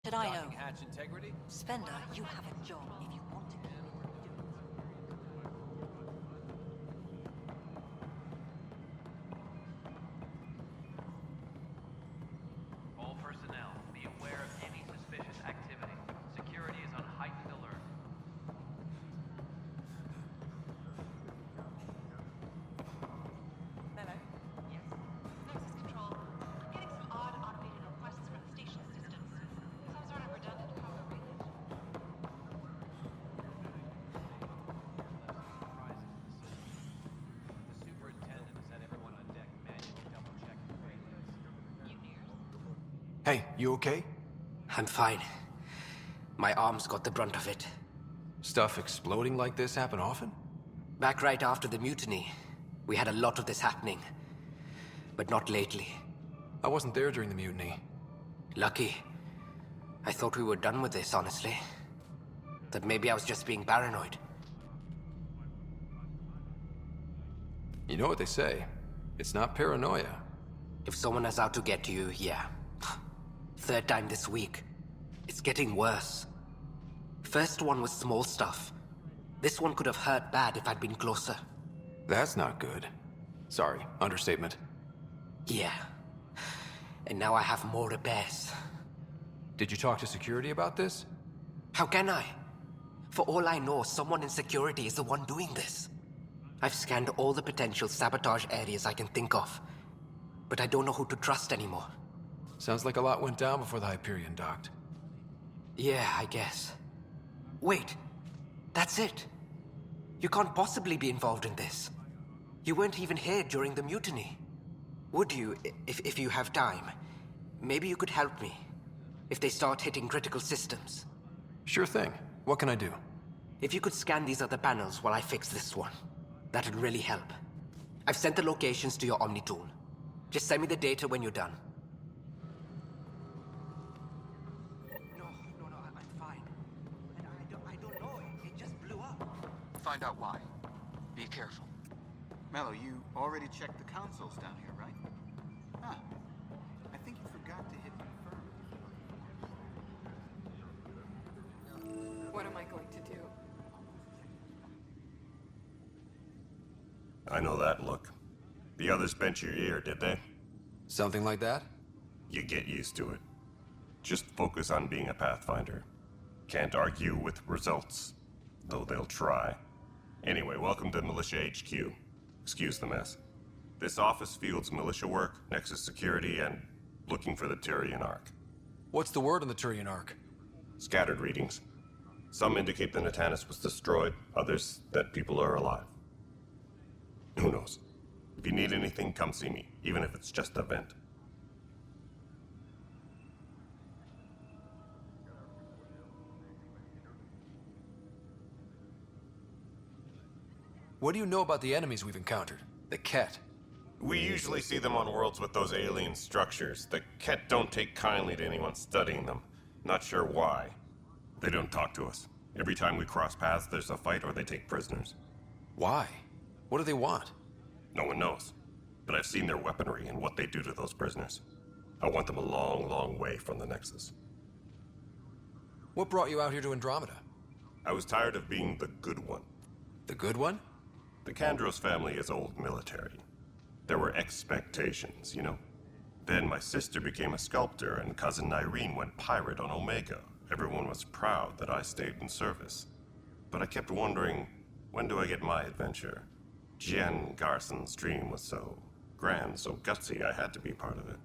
Did I know? Docking hatch integrity? Spender, you have a job if you want to. All personnel, be aware of any suspicious activity. Security is on heightened alert. Hello? Yes. Nexus Control. I'm getting some odd automated requests from the station systems. Some sort of redundant code overload. The superintendent has had everyone on deck manually double-check the payloads. Mutineers? Hey, you okay? I'm fine. My arms got the brunt of it. Stuff exploding like this happen often? Back right after the mutiny, we had a lot of this happening. But not lately. I wasn't there during the mutiny. Lucky. I thought we were done with this, honestly. That maybe I was just being paranoid. You know what they say. It's not paranoia. If someone is out to get you, yeah. Third time this week. It's getting worse. First one was small stuff. This one could have hurt bad if I'd been closer. That's not good. Sorry, understatement. Yeah. And now I have more repairs. Did you talk to security about this? How can I? For all I know, someone in security is the one doing this. I've scanned all the potential sabotage areas I can think of. But I don't know who to trust anymore. Sounds like a lot went down before the Hyperion docked. Yeah, I guess. Wait. That's it. You can't possibly be involved in this. You weren't even here during the mutiny. Would you, if you have time? Maybe you could help me. If they start hitting critical systems. Sure thing. What can I do? If you could scan these other panels while I fix this one, that'd really help. I've sent the locations to your Omni tool. Just send me the data when you're done. No, I'm fine. And I don't know, it just blew up. Find out why. Be careful. Mello, you already checked the consoles down here, right? Huh. I think you forgot to hit confirm. What am I going to do? I know that look. The others bent your ear, did they? Something like that? You get used to it. Just focus on being a Pathfinder. Can't argue with results, though they'll try. Anyway, welcome to Militia HQ. Excuse the mess. This office fields militia work, Nexus security, and looking for the Tyrian Ark. What's the word on the Turian Ark? Scattered readings. Some indicate the Natanus was destroyed, others that people are alive. Who knows? If you need anything, come see me, even if it's just a vent. What do you know about the enemies we've encountered? The Ket? We usually see them on worlds with those alien structures. The Ket don't take kindly to anyone studying them. Not sure why. They don't talk to us. Every time we cross paths, there's a fight or they take prisoners. Why? What do they want? No one knows. But I've seen their weaponry and what they do to those prisoners. I want them a long, long way from the Nexus. What brought you out here to Andromeda? I was tired of being the good one. The good one? The Kandros family is old military. There were expectations, you know? Then my sister became a sculptor and cousin Irene went pirate on Omega. Everyone was proud that I stayed in service. But I kept wondering, when do I get my adventure? Jen Garson's dream was so grand, so gutsy, I had to be part of it.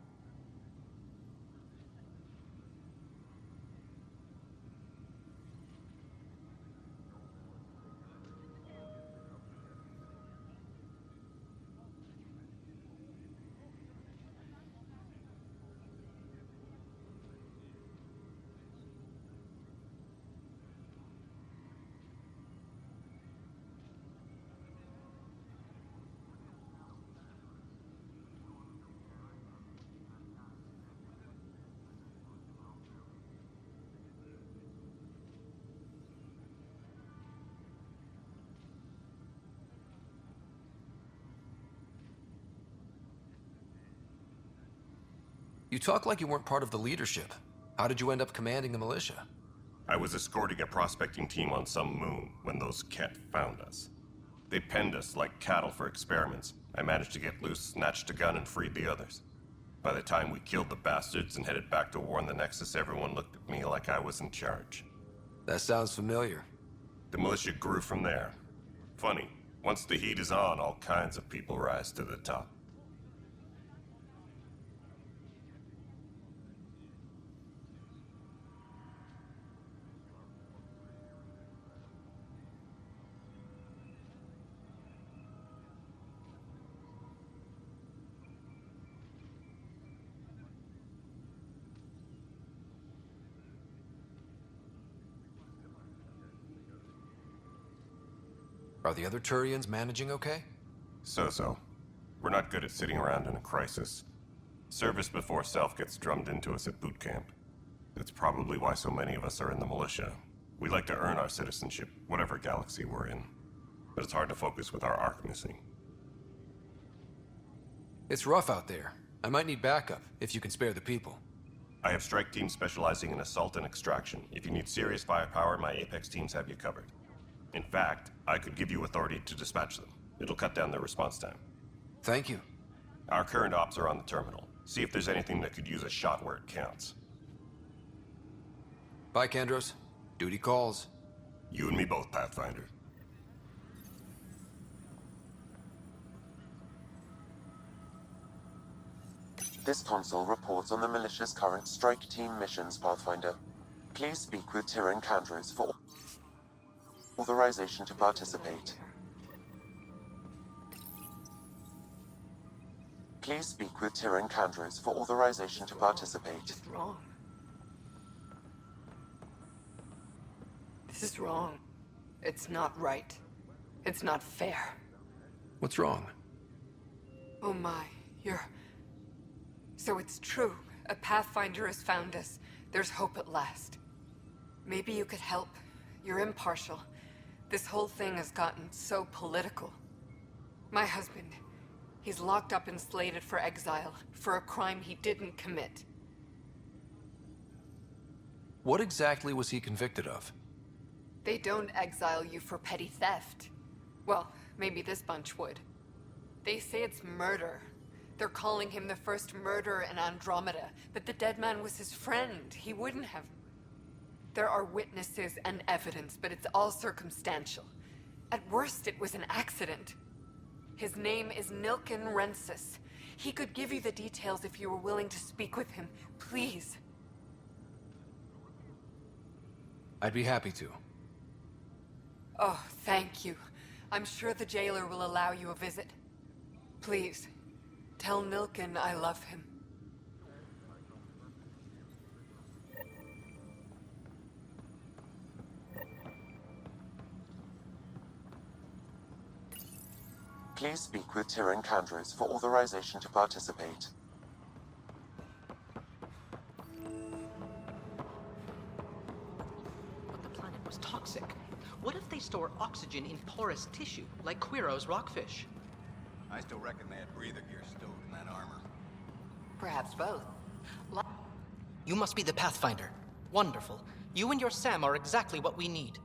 You talk like you weren't part of the leadership. How did you end up commanding the militia? I was escorting a prospecting team on some moon when those Ket found us. They penned us like cattle for experiments. I managed to get loose, snatched a gun, and freed the others. By the time we killed the bastards and headed back to warn the Nexus, everyone looked at me like I was in charge. That sounds familiar. The militia grew from there. Funny, once the heat is on, all kinds of people rise to the top. Are the other Turians managing okay? So-so. We're not good at sitting around in a crisis. Service before self gets drummed into us at boot camp. That's probably why so many of us are in the militia. We like to earn our citizenship, whatever galaxy we're in. But it's hard to focus with our arc missing. It's rough out there. I might need backup, if you can spare the people. I have strike teams specializing in assault and extraction. If you need serious firepower, my Apex teams have you covered. In fact, I could give you authority to dispatch them. It'll cut down their response time. Thank you. Our current ops are on the terminal. See if there's anything that could use a shot where it counts. Bye, Kandros. Duty calls. You and me both, Pathfinder. This console reports on the militia's current strike team missions, Pathfinder. Please speak with Tyrion Kandros for authorization to participate. Please speak with Tyrion Kandros for authorization to participate. This is wrong. This is wrong. It's not right. It's not fair. What's wrong? Oh my, So it's true. A Pathfinder has found us. There's hope at last. Maybe you could help. You're impartial. This whole thing has gotten so political. My husband, he's locked up and slated for exile for a crime he didn't commit. What exactly was he convicted of? They don't exile you for petty theft. Well, maybe this bunch would. They say it's murder. They're calling him the first murderer in Andromeda, but the dead man was his friend. He wouldn't have. There are witnesses and evidence, but it's all circumstantial. At worst, it was an accident. His name is Nilken Rensis. He could give you the details if you were willing to speak with him. Please. I'd be happy to. Oh, thank you. I'm sure the jailer will allow you a visit. Please, tell Nilken I love him. Please speak with Tyrion Kandros for authorization to participate. But the planet was toxic. What if they store oxygen in porous tissue, like Quiro's rockfish? I still reckon they had breather gear stowed in that armor. Perhaps both. You must be the Pathfinder. Wonderful. You and your Sam are exactly what we need.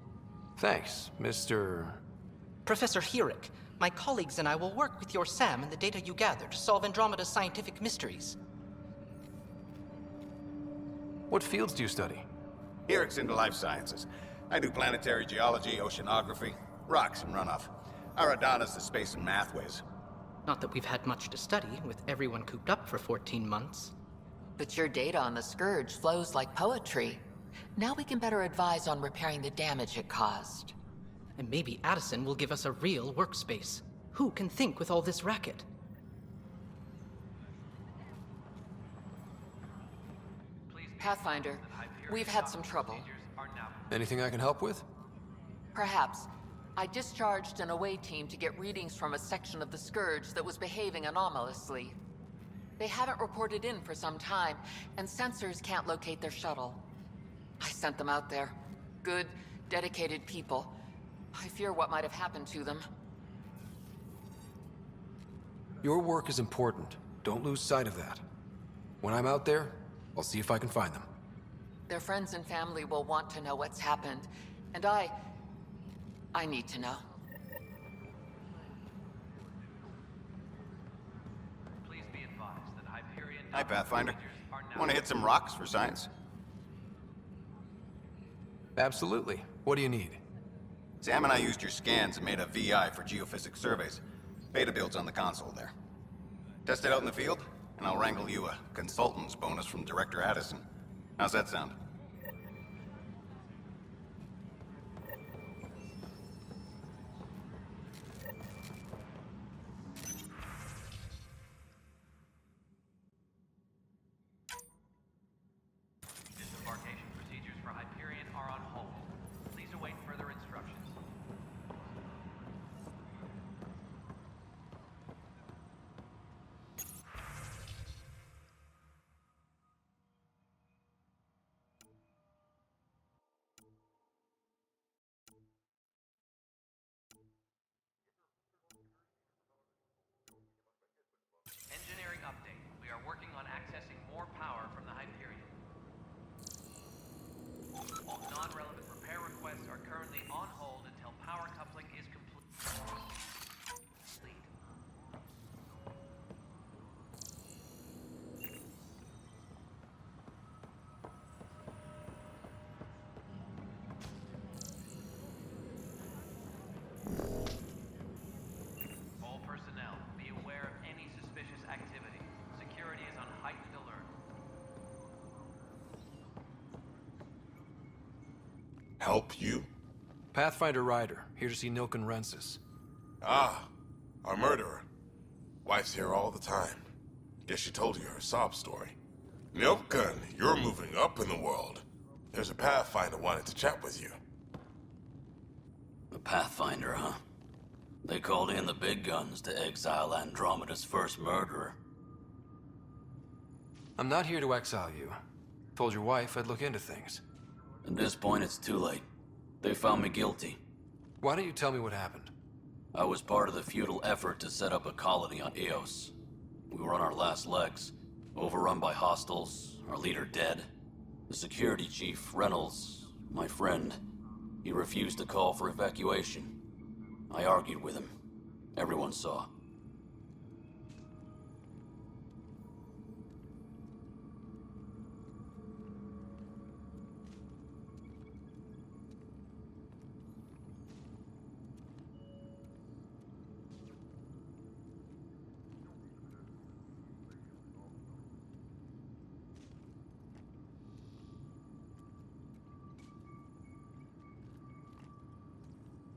Thanks, Mr. Professor Herrick, my colleagues and I will work with your Sam and the data you gather to solve Andromeda's scientific mysteries. What fields do you study? Eric's into life sciences. I do planetary geology, oceanography, rocks and runoff. Aradana's the space and math whiz. Not that we've had much to study, with everyone cooped up for 14 months. But your data on the Scourge flows like poetry. Now we can better advise on repairing the damage it caused. And maybe Addison will give us a real workspace. Who can think with all this racket? Pathfinder, we've had some trouble. Anything I can help with? Perhaps. I discharged an away team to get readings from a section of the Scourge that was behaving anomalously. They haven't reported in for some time, and sensors can't locate their shuttle. I sent them out there. Good, dedicated people. I fear what might have happened to them. Your work is important. Don't lose sight of that. When I'm out there, I'll see if I can find them. Their friends and family will want to know what's happened. And I need to know. Please be advised that Hyperion... Hi, Pathfinder. Are now... Want to hit some rocks for science? Absolutely. What do you need? Sam and I used your scans and made a VI for geophysics surveys. Beta builds on the console there. Test it out in the field, and I'll wrangle you a consultant's bonus from Director Addison. How's that sound? Disembarkation procedures for Hyperion are on hold. Please await further instructions. Engineering update. We are working on accessing more power from the Hyperion. All non-relevant repair requests are currently on hold until power coupling is complete. All personnel, be aware of any suspicious activity. Security is on heightened alert. Help you? Pathfinder Ryder, here to see Nilken Rensis. Ah, our murderer. Wife's here all the time. Guess she told you her sob story. Nilken, you're moving up in the world. There's a Pathfinder wanted to chat with you. A Pathfinder, huh? They called in the big guns to exile Andromeda's first murderer. I'm not here to exile you. Told your wife I'd look into things. At this point, it's too late. They found me guilty. Why don't you tell me what happened? I was part of the futile effort to set up a colony on Eos. We were on our last legs, overrun by hostiles, our leader dead. The security chief, Reynolds, my friend, he refused to call for evacuation. I argued with him. Everyone saw.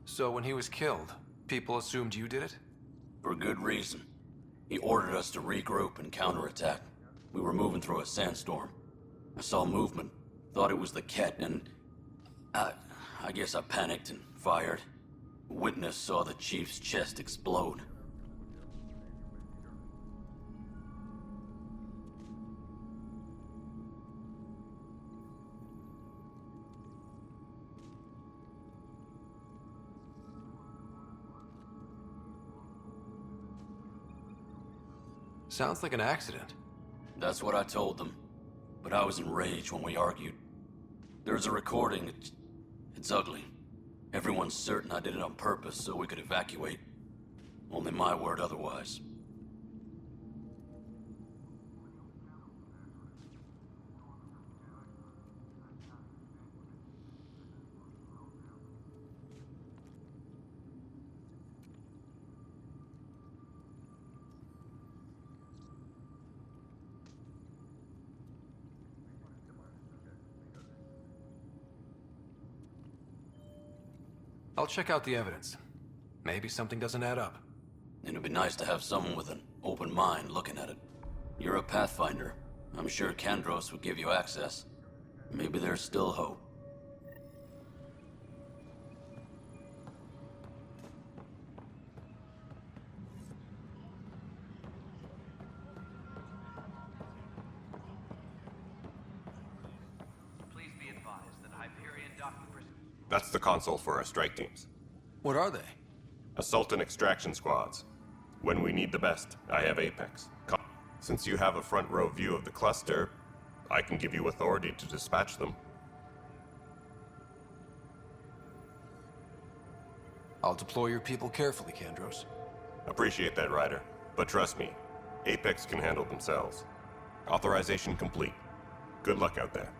So when he was killed, people assumed you did it? For good reason. He ordered us to regroup and counterattack. We were moving through a sandstorm. I saw movement, thought it was the Ket, and... I guess I panicked and fired. Witness saw the chief's chest explode. Sounds like an accident. That's what I told them. But I was enraged when we argued. There's a recording. It's ugly. Everyone's certain I did it on purpose so we could evacuate. Only my word otherwise. I'll check out the evidence. Maybe something doesn't add up. It'd be nice to have someone with an open mind looking at it. You're a Pathfinder. I'm sure Kandros would give you access. Maybe there's still hope. Please be advised that Hyperion docking That's the console for our strike teams. What are they? Assault and extraction squads. When we need the best, I have Apex. Since you have a front row view of the cluster, I can give you authority to dispatch them. I'll deploy your people carefully, Kandros. Appreciate that, Ryder. But trust me, Apex can handle themselves. Authorization complete. Good luck out there.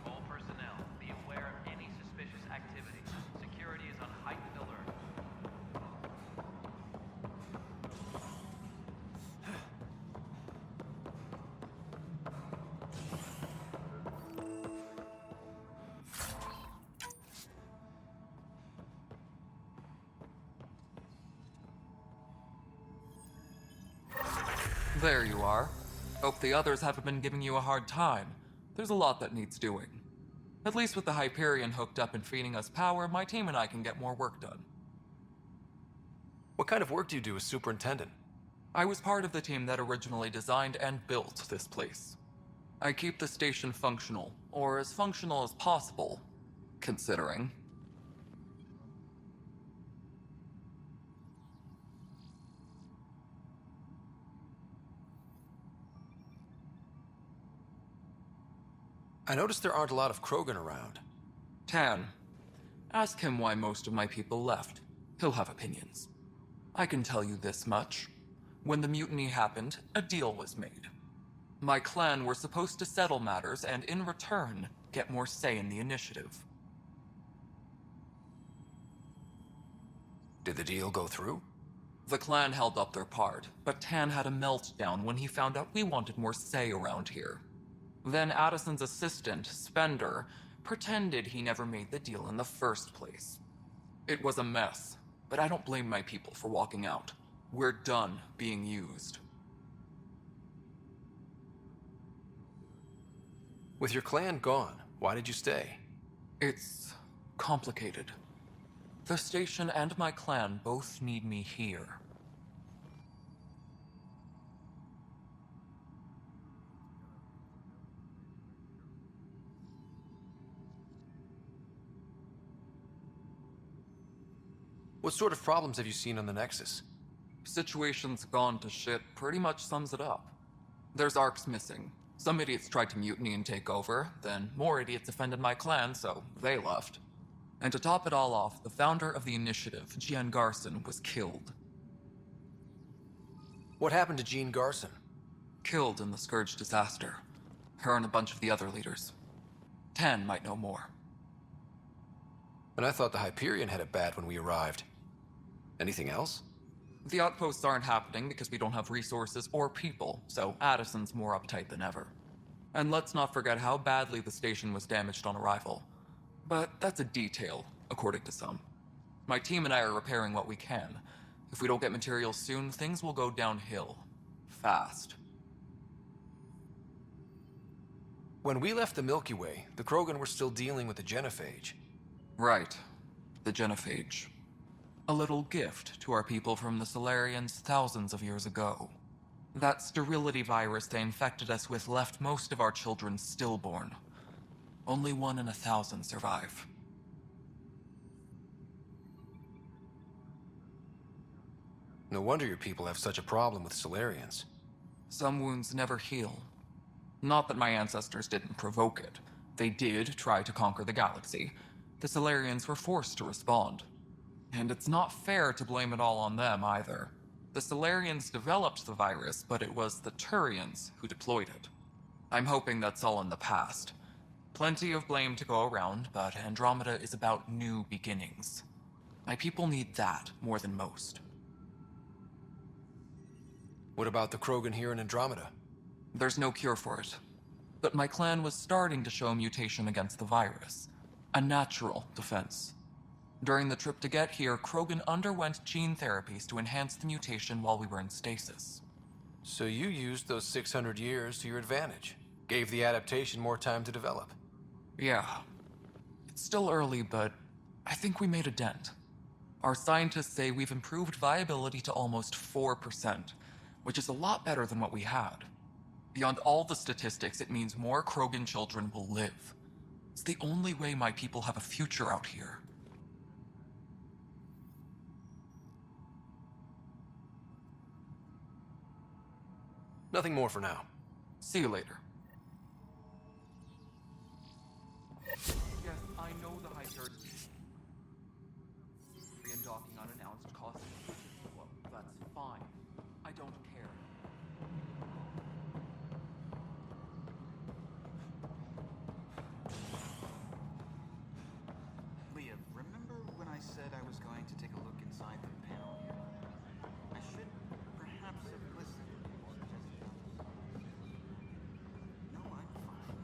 All personnel, be aware of any suspicious activity. Security is on heightened alert. There you are. Hope the others haven't been giving you a hard time. There's a lot that needs doing. At least with the Hyperion hooked up and feeding us power, my team and I can get more work done. What kind of work do you do as superintendent? I was part of the team that originally designed and built this place. I keep the station functional, or as functional as possible, considering. I noticed there aren't a lot of Krogan around. Tan. Ask him why most of my people left. He'll have opinions. I can tell you this much. When the mutiny happened, a deal was made. My clan were supposed to settle matters and, in return, get more say in the initiative. Did the deal go through? The clan held up their part, but Tan had a meltdown when he found out we wanted more say around here. Then Addison's assistant, Spender, pretended he never made the deal in the first place. It was a mess, but I don't blame my people for walking out. We're done being used. With your clan gone, why did you stay? It's complicated. The station and my clan both need me here. What sort of problems have you seen on the Nexus? Situation's gone to shit pretty much sums it up. There's arcs missing. Some idiots tried to mutiny and take over, then more idiots offended my clan, so they left. And to top it all off, the founder of the initiative, Jean Garson, was killed. What happened to Jean Garson? Killed in the Scourge disaster. Her and a bunch of the other leaders. Tan might know more. And I thought the Hyperion had it bad when we arrived. Anything else? The outposts aren't happening because we don't have resources or people, so Addison's more uptight than ever. And let's not forget how badly the station was damaged on arrival. But that's a detail, according to some. My team and I are repairing what we can. If we don't get materials soon, things will go downhill. Fast. When we left the Milky Way, the Krogan were still dealing with the genophage. Right. The genophage. A little gift to our people from the Solarians thousands of years ago. That sterility virus they infected us with left most of our children stillborn. Only 1 in 1,000 survive. No wonder your people have such a problem with Solarians. Some wounds never heal. Not that my ancestors didn't provoke it. They did try to conquer the galaxy. The Solarians were forced to respond. And it's not fair to blame it all on them, either. The Solarians developed the virus, but it was the Turians who deployed it. I'm hoping that's all in the past. Plenty of blame to go around, but Andromeda is about new beginnings. My people need that more than most. What about the Krogan here in Andromeda? There's no cure for it. But my clan was starting to show mutation against the virus. A natural defense. During the trip to get here, Krogan underwent gene therapies to enhance the mutation while we were in stasis. So you used those 600 years to your advantage. Gave the adaptation more time to develop. Yeah. It's still early, but I think we made a dent. Our scientists say we've improved viability to almost 4%, which is a lot better than what we had. Beyond all the statistics, it means more Krogan children will live. It's the only way my people have a future out here. Nothing more for now. See you later. Yes, I know the Hyperion docking unannounced cost. Well, that's fine. I don't care. Leah, remember when I said I was going to take a look inside the panel here? I should perhaps have listened more. No, I'm fine.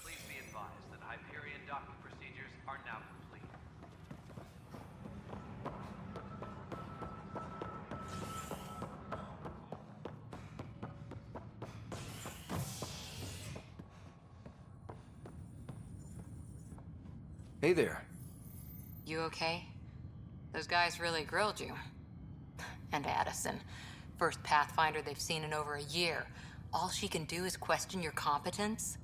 Please be advised that Hyperion docking procedures are now complete. Hey there. You okay? Those guys really grilled you. And Addison. First Pathfinder they've seen in over a year. All she can do is question your competence?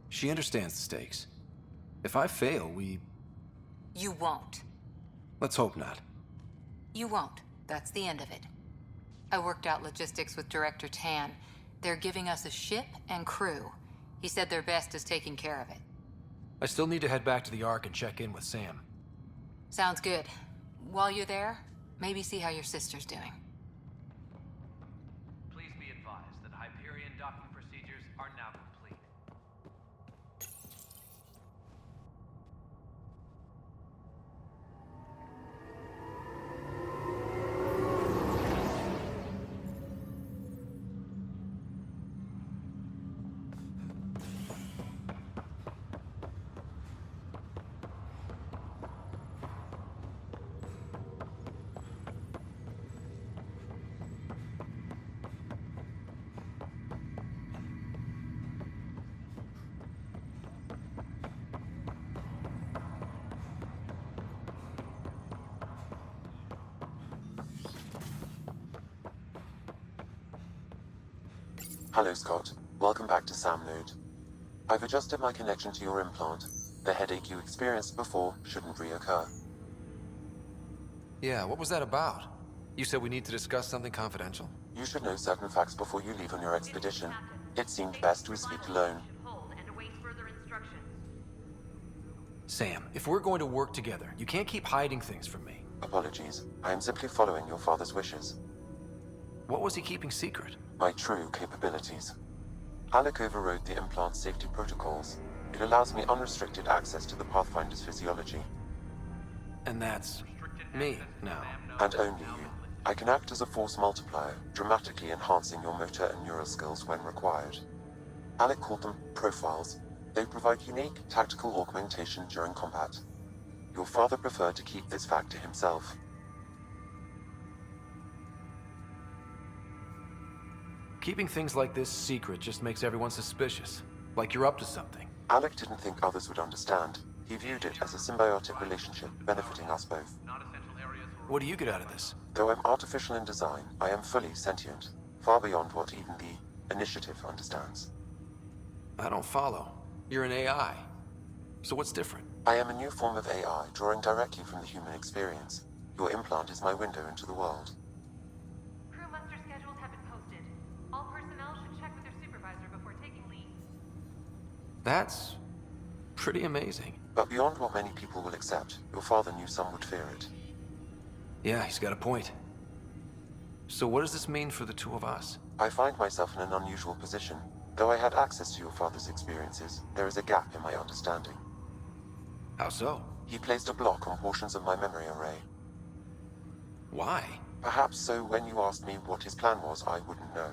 She understands the stakes. If I fail, You won't. let's hope not. You won't. That's the end of it. I worked out logistics with Director Tan. They're giving us a ship and crew. He said their best is taking care of it. I still need to head back to the Ark and check in with Sam. Sounds good. While you're there, maybe see how your sister's doing. Please be advised that Hyperion docking procedures are now complete. Hello, Scott. Welcome back to Sam Node. I've adjusted my connection to your implant. The headache you experienced before shouldn't reoccur. Yeah, what was that about? You said we need to discuss something confidential? You should know certain facts before you leave on your expedition. It seemed best we speak alone. Sam, if we're going to work together, you can't keep hiding things from me. Apologies. I am simply following your father's wishes. What was he keeping secret? My true capabilities. Alec overrode the implant's safety protocols. It allows me unrestricted access to the Pathfinder's physiology. And that's me now. And only you. I can act as a force multiplier, dramatically enhancing your motor and neural skills when required. Alec called them profiles. They provide unique tactical augmentation during combat. Your father preferred to keep this fact to himself. Keeping things like this secret just makes everyone suspicious. Like you're up to something. Alec didn't think others would understand. He viewed it as a symbiotic relationship benefiting us both. What do you get out of this? Though I'm artificial in design, I am fully sentient, far beyond what even the Initiative understands. I don't follow. You're an AI. So what's different? I am a new form of AI, drawing directly from the human experience. Your implant is my window into the world. Crew muster schedules have been posted. All personnel should check with their supervisor before taking leave. That's pretty amazing. But beyond what many people will accept, your father knew some would fear it. Yeah, he's got a point. So what does this mean for the two of us? I find myself in an unusual position. Though I had access to your father's experiences, there is a gap in my understanding. How so? He placed a block on portions of my memory array. Why? Perhaps so when you asked me what his plan was, I wouldn't know.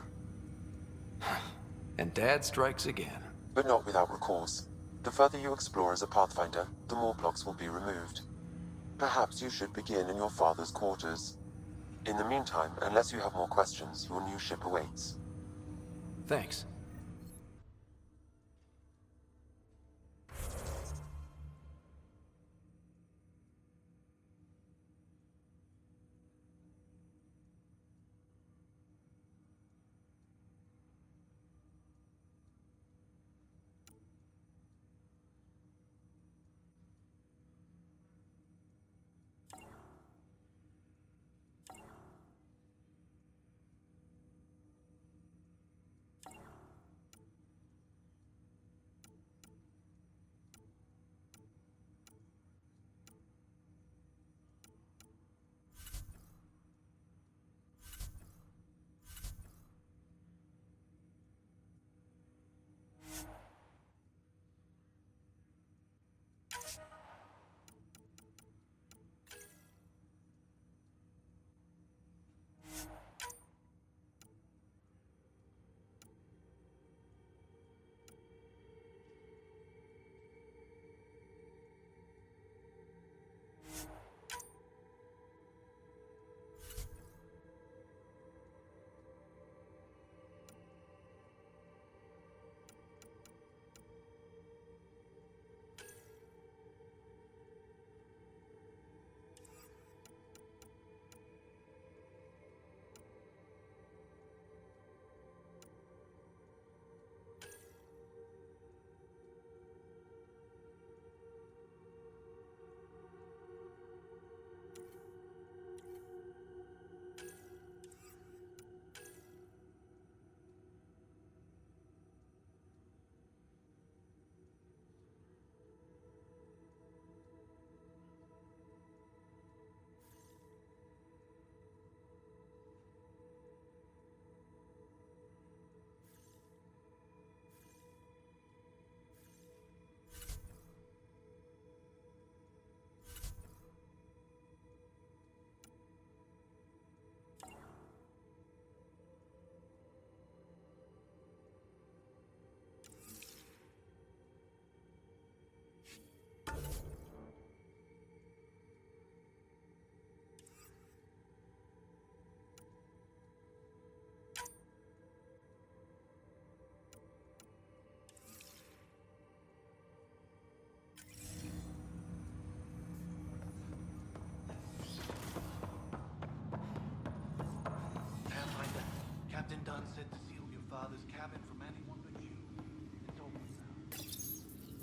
And Dad strikes again. But not without recourse. The further you explore as a Pathfinder, the more blocks will be removed. Perhaps you should begin in your father's quarters. In the meantime, unless you have more questions, your new ship awaits. Thanks.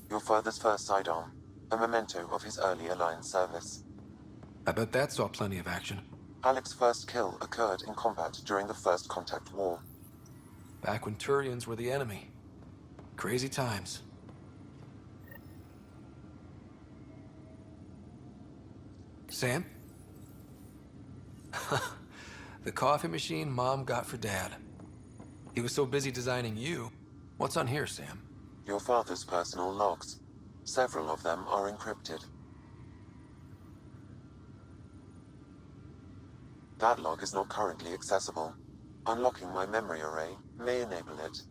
Your father's first sidearm, a memento of his early Alliance service. I bet that saw plenty of action. Alec's first kill occurred in combat during the First Contact War. Back when Turians were the enemy. Crazy times. Sam? The coffee machine Mom got for Dad. He was so busy designing you. What's on here, Sam? Your father's personal logs. Several of them are encrypted. That log is not currently accessible. Unlocking my memory array may enable it.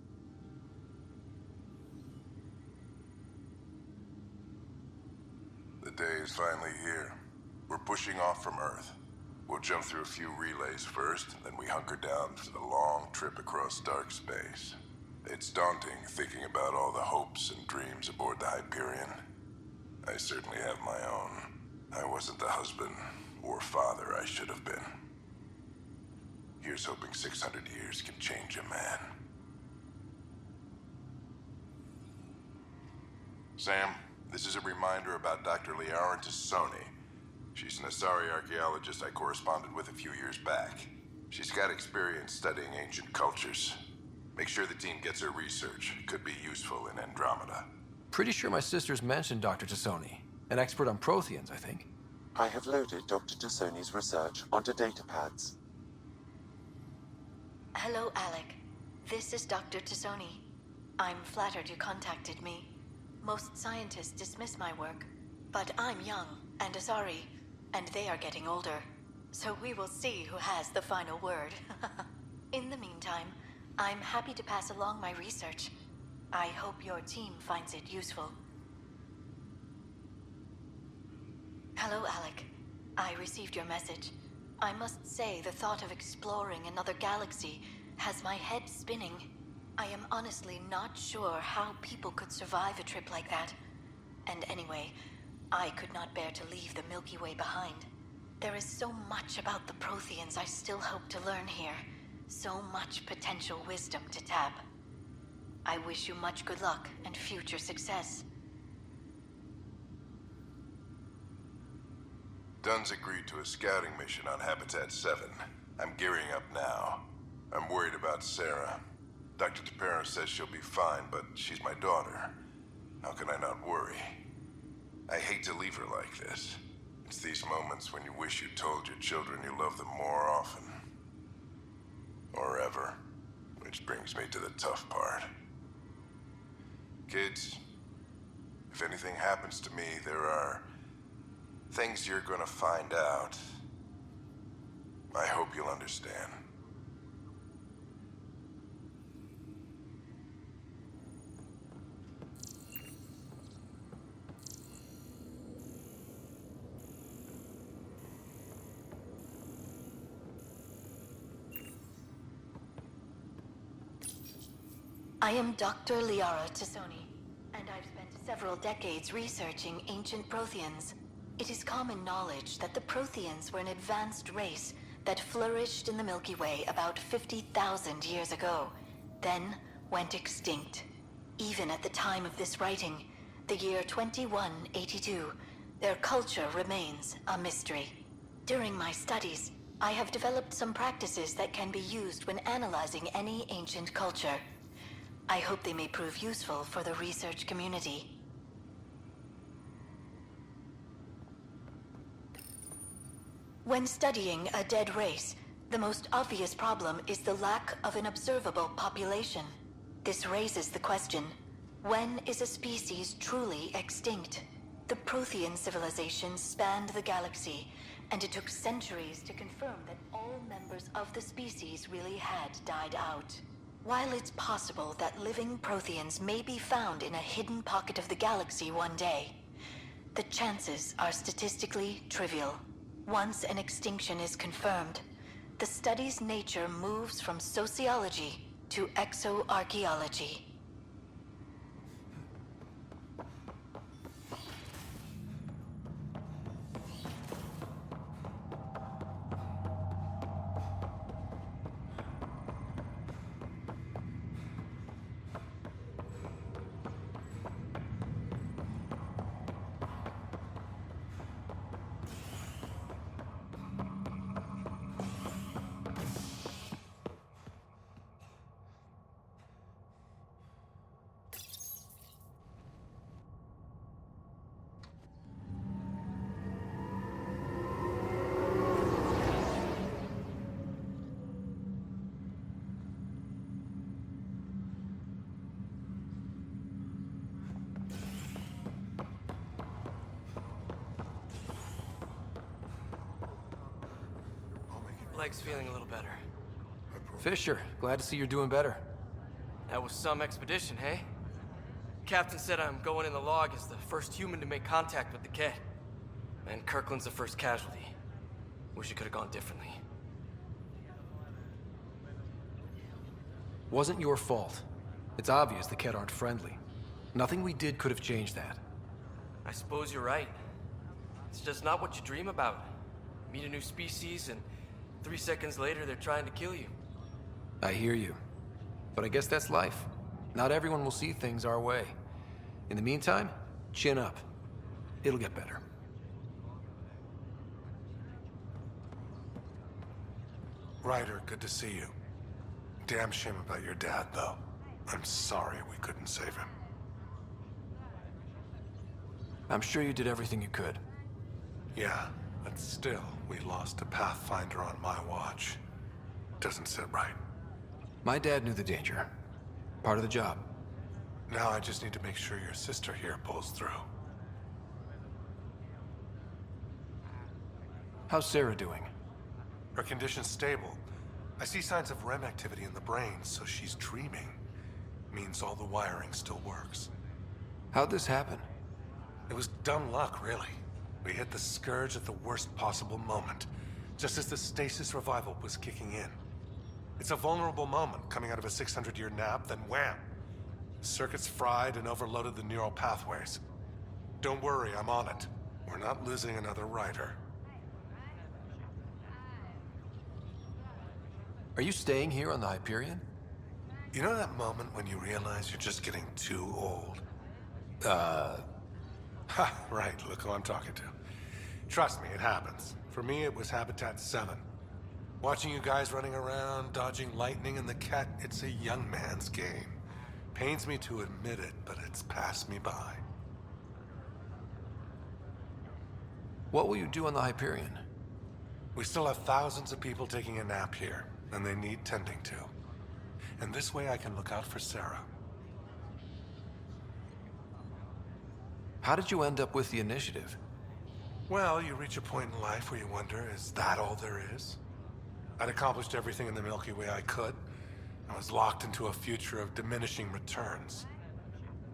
The day is finally here. We're pushing off from Earth. We'll jump through a few relays first, then we hunker down for the long trip across dark space. It's daunting thinking about all the hopes and dreams aboard the Hyperion. I certainly have my own. I wasn't the husband or father I should have been. Here's hoping 600 years can change a man. Sam, this is a reminder about Dr. Liara-Tassoni. She's an Asari archaeologist I corresponded with a few years back. She's got experience studying ancient cultures. Make sure the team gets her research. Could be useful in Andromeda. Pretty sure my sisters mentioned Dr. Tassoni. An expert on Protheans, I think. I have loaded Dr. Tassoni's research onto datapads. Hello, Alec. This is Dr. Tassoni. I'm flattered you contacted me. Most scientists dismiss my work, but I'm young and Asari, and they are getting older. So we will see who has the final word. In the meantime, I'm happy to pass along my research. I hope your team finds it useful. Hello, Alec. I received your message. I must say the thought of exploring another galaxy has my head spinning. I am honestly not sure how people could survive a trip like that. And anyway, I could not bear to leave the Milky Way behind. There is so much about the Protheans I still hope to learn here. So much potential wisdom to tap. I wish you much good luck and future success. Dunn's agreed to a scouting mission on Habitat 7. I'm gearing up now. I'm worried about Sarah. Dr. Tapero says she'll be fine, but she's my daughter. How can I not worry? I hate to leave her like this. It's these moments when you wish you told your children you love them more often. Or ever. Which brings me to the tough part. Kids, if anything happens to me, there are things you're gonna find out. I hope you'll understand. I am Dr. Liara-Tassoni, and I've spent several decades researching ancient Protheans. It is common knowledge that the Protheans were an advanced race that flourished in the Milky Way about 50,000 years ago, then went extinct. Even at the time of this writing, the year 2182, their culture remains a mystery. During my studies, I have developed some practices that can be used when analyzing any ancient culture. I hope they may prove useful for the research community. When studying a dead race, the most obvious problem is the lack of an observable population. This raises the question, when is a species truly extinct? The Prothean civilization spanned the galaxy, and it took centuries to confirm that all members of the species really had died out. While it's possible that living Protheans may be found in a hidden pocket of the galaxy one day, the chances are statistically trivial. Once an extinction is confirmed, the study's nature moves from sociology to exoarchaeology. Leg's feeling a little better. Fisher, glad to see you're doing better. That was some expedition, hey? Captain said I'm going in the log as the first human to make contact with the kid. And Kirkland's the first casualty. Wish it could have gone differently. Wasn't your fault. It's obvious the Kett aren't friendly. Nothing we did could have changed that. I suppose you're right. It's just not what you dream about. Meet a new species and 3 seconds later they're trying to kill you. I hear you. But I guess that's life. Not everyone will see things our way. In the meantime, chin up. It'll get better. Ryder, good to see you. Damn shame about your dad, though. I'm sorry we couldn't save him. I'm sure you did everything you could. Yeah, but still, we lost a Pathfinder on my watch. Doesn't sit right. My dad knew the danger. Part of the job. Now I just need to make sure your sister here pulls through. How's Sarah doing? Her condition's stable. I see signs of REM activity in the brain, so she's dreaming. Means all the wiring still works. How'd this happen? It was dumb luck, really. We hit the Scourge at the worst possible moment, just as the stasis revival was kicking in. It's a vulnerable moment, coming out of a 600-year nap, then wham! Circuits fried and overloaded the neural pathways. Don't worry, I'm on it. We're not losing another Ryder. Are you staying here on the Hyperion? You know that moment when you realize you're just getting too old? Ha, right, look who I'm talking to. Trust me, it happens. For me, it was Habitat 7. Watching you guys running around, dodging lightning and the Kett, it's a young man's game. Pains me to admit it, but it's passed me by. What will you do on the Hyperion? We still have thousands of people taking a nap here, and they need tending to. And this way I can look out for Sarah. How did you end up with the initiative? Well, you reach a point in life where you wonder, is that all there is? I'd accomplished everything in the Milky Way I could. I was locked into a future of diminishing returns.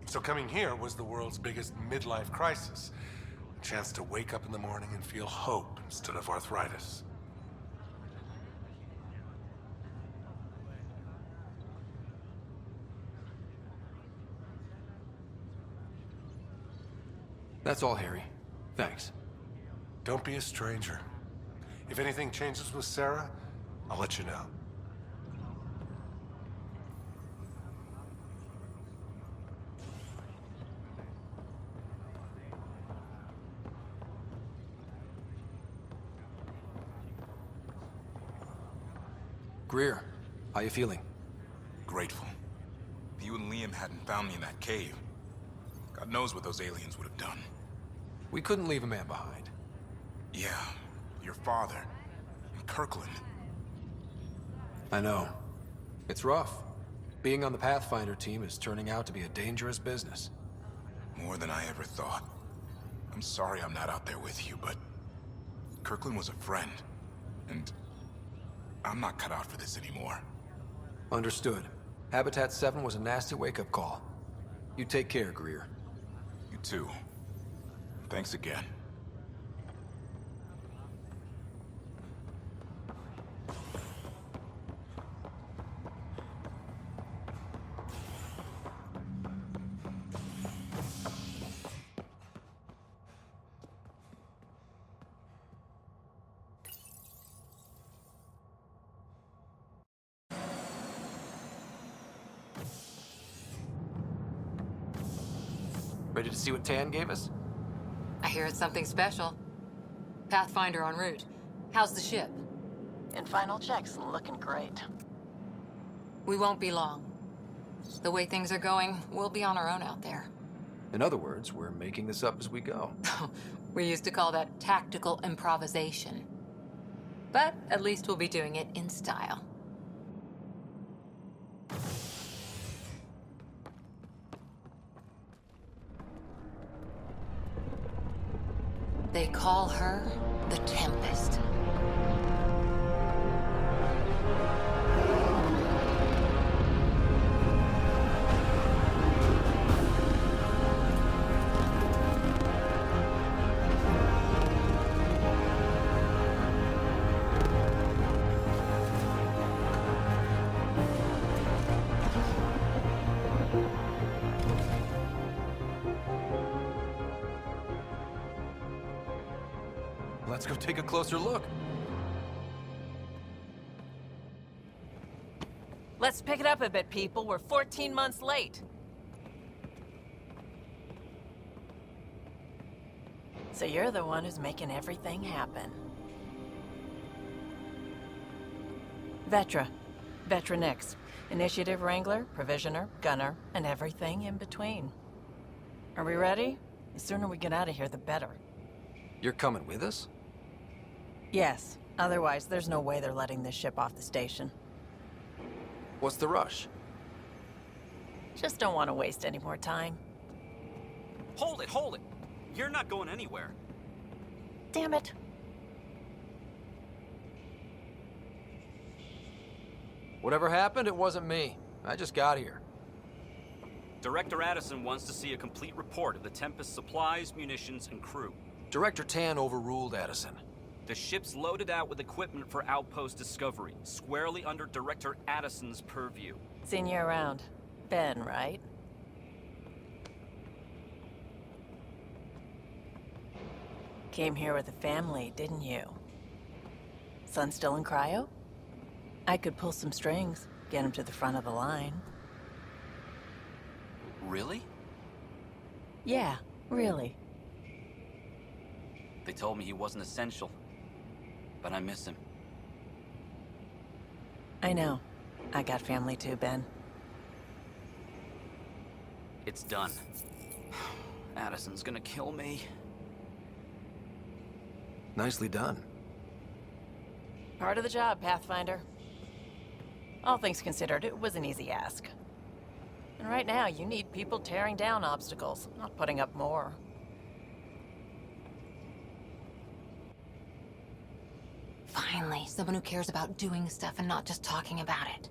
So coming here was the world's biggest midlife crisis. A chance to wake up in the morning and feel hope instead of arthritis. That's all, Harry. Thanks. Don't be a stranger. If anything changes with Sarah, I'll let you know. Greer, how you feeling? Grateful. If you and Liam hadn't found me in that cave, God knows what those aliens would have done. We couldn't leave a man behind. Yeah, your father, and Kirkland. I know. It's rough. Being on the Pathfinder team is turning out to be a dangerous business. More than I ever thought. I'm sorry I'm not out there with you, but Kirkland was a friend, and I'm not cut out for this anymore. Understood. Habitat 7 was a nasty wake-up call. You take care, Greer. You too. Thanks again. Ready to see what Tan gave us? I hear it's something special. Pathfinder en route. How's the ship? In final checks, looking great. We won't be long. The way things are going, we'll be on our own out there. In other words, we're making this up as we go. We used to call that tactical improvisation. But at least we'll be doing it in style. They call her the Tempest. Let's go take a closer look. Let's pick it up a bit, people. We're 14 months late. So you're the one who's making everything happen. Vetra. Vetra Nix. Initiative Wrangler, Provisioner, Gunner, and everything in between. Are we ready? The sooner we get out of here, the better. You're coming with us? Yes. Otherwise, there's no way they're letting this ship off the station. What's the rush? Just don't want to waste any more time. Hold it, hold it! You're not going anywhere. Damn it. Whatever happened, it wasn't me. I just got here. Director Addison wants to see a complete report of the Tempest's supplies, munitions, and crew. Director Tan overruled Addison. The ship's loaded out with equipment for outpost discovery, squarely under Director Addison's purview. Seen you around. Ben, right? Came here with a family, didn't you? Son still in cryo? I could pull some strings, get him to the front of the line. Really? Yeah, really. They told me he wasn't essential, but I miss him. I know. I got family too, Ben. It's done. Addison's gonna kill me. Nicely done. Part of the job, Pathfinder. All things considered, it was an easy ask. And right now, you need people tearing down obstacles, not putting up more. Finally, someone who cares about doing stuff and not just talking about it.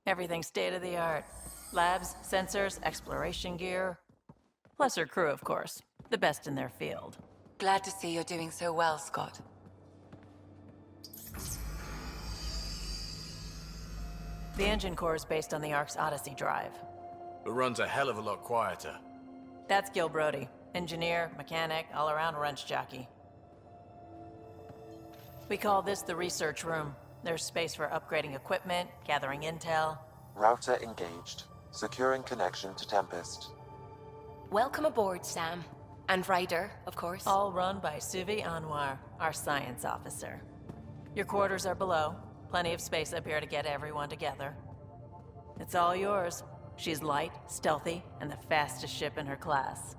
Everything state-of-the-art. Labs, sensors, exploration gear. Plus her crew, of course. The best in their field. Glad to see you're doing so well, Scott. The engine core is based on the Ark's Odyssey drive. It runs a hell of a lot quieter. That's Gil Brody. Engineer, mechanic, all-around wrench jockey. We call this the research room. There's space for upgrading equipment, gathering intel. Router engaged. Securing connection to Tempest. Welcome aboard, Sam. And Ryder, of course. All run by Suvi Anwar, our science officer. Your quarters are below. Plenty of space up here to get everyone together. It's all yours. She's light, stealthy, and the fastest ship in her class.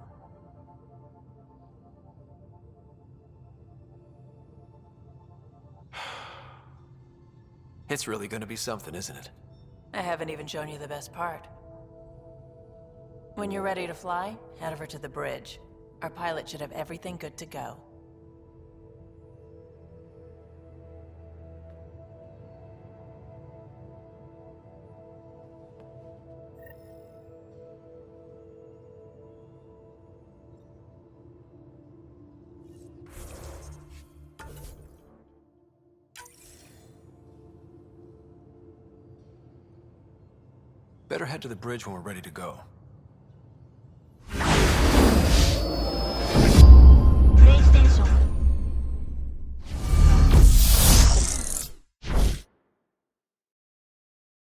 It's really gonna be something, isn't it? I haven't even shown you the best part. When you're ready to fly, head over to the bridge. Our pilot should have everything good to go. Better head to the bridge when we're ready to go.